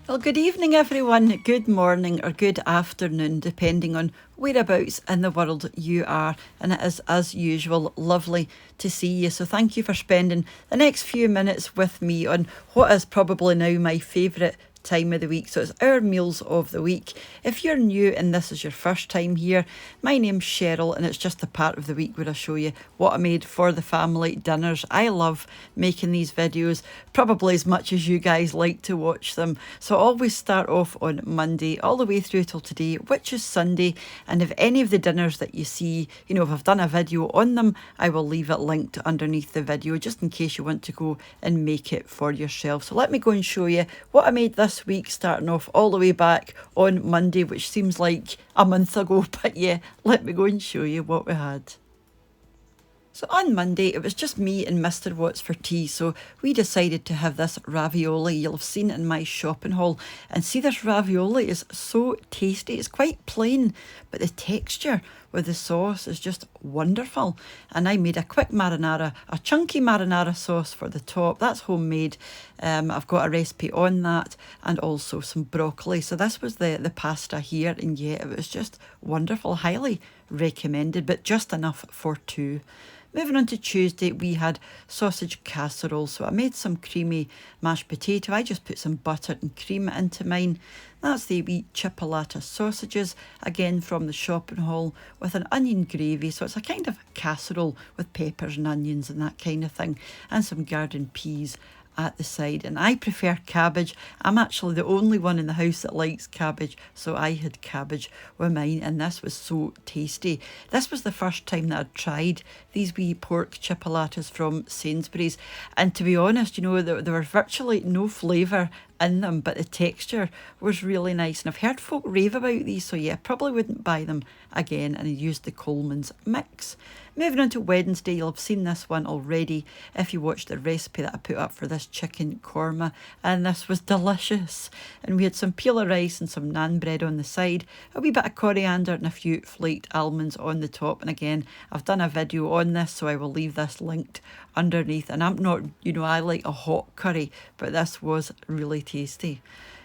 Well, good evening, everyone. Good morning or good afternoon, depending on whereabouts in the world you are. And it is, as usual, lovely to see you. So thank you for spending the next few minutes with me on what is probably now my favourite time of the week. So it's our meals of the week. If you're new and this is your first time here, my name's Cheryl and it's just the part of the week where I show you what I made for the family dinners. I love making these videos probably as much as you guys like to watch them. So I always start off on Monday all the way through till today, which is Sunday. And if any of the dinners that you see, if I've done a video on them, I will leave it linked underneath the video just in case you want to go and make it for yourself. So let me go and show you what I made this week, starting off all the way back on Monday, which seems like a month ago, but yeah, let me go and show you what we had. So on Monday, it was just me and Mr. What's for Tea, so we decided to have this ravioli. You'll have seen it in my shopping haul, and see, this ravioli is so tasty. It's quite plain, but the texture with the sauce is just wonderful. And I made a quick marinara, a chunky marinara sauce for the top. That's homemade. I've got a recipe on that, and also some broccoli. So this was the pasta here, and yeah, it was just wonderful. Highly recommended, but just enough for two. Moving on to Tuesday, we had sausage casserole. So I made some creamy mashed potato. I just put some butter and cream into mine. That's the wee chipolata sausages, again from the shopping haul, with an onion gravy. So it's a kind of casserole with peppers and onions and that kind of thing, and some garden peas at the side. And I prefer cabbage. I'm actually the only one in the house that likes cabbage, so I had cabbage with mine, and this was so tasty. This was the first time that I'd tried these wee pork chipolatas from Sainsbury's, and to be honest, there were virtually no flavour in them, but the texture was really nice. And I've heard folk rave about these, so yeah, probably wouldn't buy them again. And I used the Coleman's mix. Moving on to Wednesday, you'll have seen this one already if you watched the recipe that I put up for this chicken korma, and this was delicious. And we had some pila rice and some naan bread on the side, a wee bit of coriander and a few flaked almonds on the top. And again, I've done a video on this, so I will leave this linked underneath. And I'm not, I like a hot curry, but this was really tasty.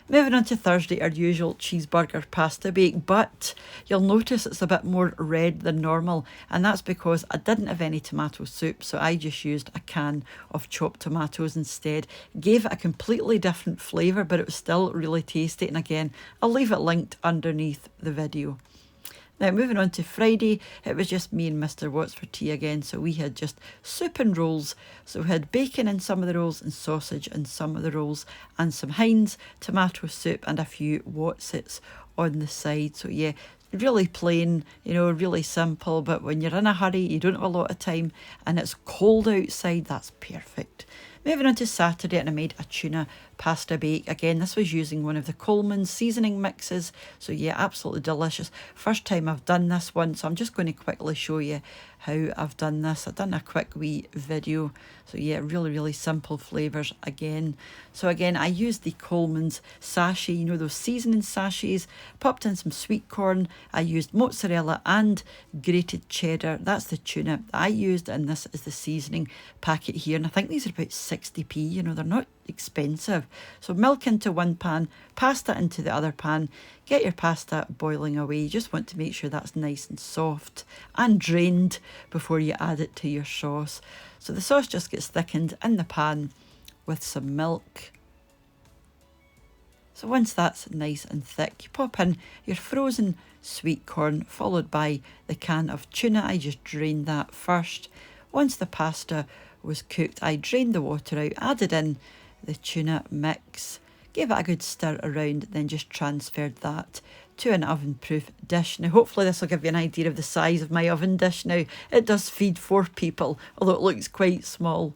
Moving on to Thursday, our usual cheeseburger pasta bake, but you'll notice it's a bit more red than normal, and that's because I didn't have any tomato soup, so I just used a can of chopped tomatoes instead. Gave it a completely different flavour, but it was still really tasty, and again, I'll leave it linked underneath the video. Now, moving on to Friday, it was just me and Mr. What's for Tea again, so we had just soup and rolls. So we had bacon in some of the rolls and sausage in some of the rolls, and some Heinz tomato soup and a few Wotsits on the side. So yeah, really plain, really simple, but when you're in a hurry, you don't have a lot of time, and it's cold outside, that's perfect. Moving on to Saturday, and I made a tuna pasta bake. Again, this was using one of the Coleman's seasoning mixes. So yeah, absolutely delicious. First time I've done this one, so I'm just going to quickly show you how I've done this. I've done a quick wee video. So yeah, really, really simple flavours again. So again, I used the Coleman's sachet, those seasoning sachets, popped in some sweet corn. I used mozzarella and grated cheddar. That's the tuna that I used, and this is the seasoning packet here. And I think these are about 60p, they're not expensive. So milk into one pan, pasta into the other pan. Get your pasta boiling away. You just want to make sure that's nice and soft and drained before you add it to your sauce. So the sauce just gets thickened in the pan with some milk. So once that's nice and thick, you pop in your frozen sweet corn, followed by the can of tuna. I just drained that first. Once the pasta was cooked, I drained the water out, added in the tuna mix, gave it a good stir around, then just transferred that to an oven-proof dish. Now, hopefully this will give you an idea of the size of my oven dish. Now, it does feed 4 people, although it looks quite small.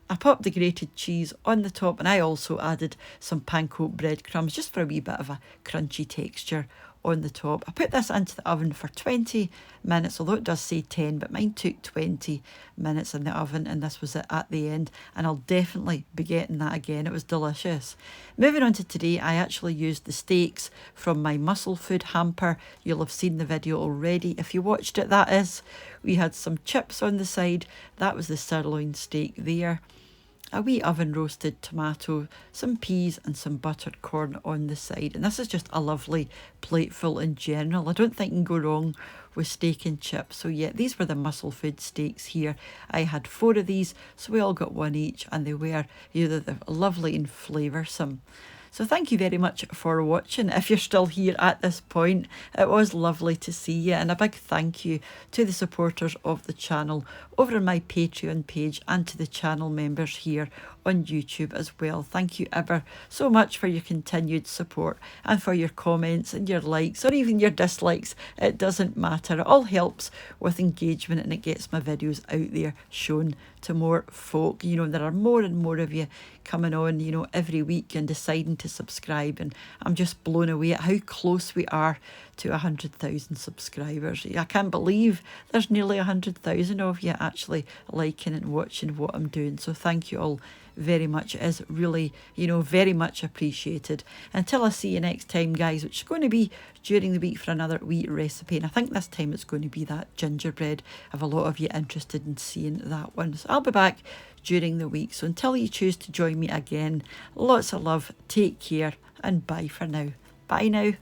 I popped the grated cheese on the top, and I also added some panko breadcrumbs just for a wee bit of a crunchy texture on the top. I put this into the oven for 20 minutes, although it does say 10, but mine took 20 minutes in the oven, and this was it at the end, and I'll definitely be getting that again. It was delicious. Moving on to today, I actually used the steaks from my muscle food hamper. You'll have seen the video already if you watched it, that is. We had some chips on the side. That was the sirloin steak there. a wee oven roasted tomato, some peas and some buttered corn on the side. And this is just a lovely plateful in general. I don't think you can go wrong with steak and chips. So yeah, these were the muscle food steaks here. I had 4 of these, so we all got one each, and they were lovely and flavoursome. So thank you very much for watching. If you're still here at this point, it was lovely to see you, and a big thank you to the supporters of the channel over on my Patreon page and to the channel members here on YouTube as well. Thank you ever so much for your continued support and for your comments and your likes or even your dislikes. It doesn't matter. It all helps with engagement and it gets my videos out there shown to more folk. You know, there are more and more of you coming on, you know, every week and deciding to subscribe, and I'm just blown away at how close we are to 100,000 subscribers. I can't believe there's nearly 100,000 of you actually liking and watching what I'm doing. So thank you all very much. It is really, you know, very much appreciated. Until I see you next time, guys, which is going to be during the week for another wheat recipe, and I think this time it's going to be that gingerbread. I have a lot of you interested in seeing that one, so I'll be back during the week. So until you choose to join me again, lots of love, take care, and bye for now. Bye now.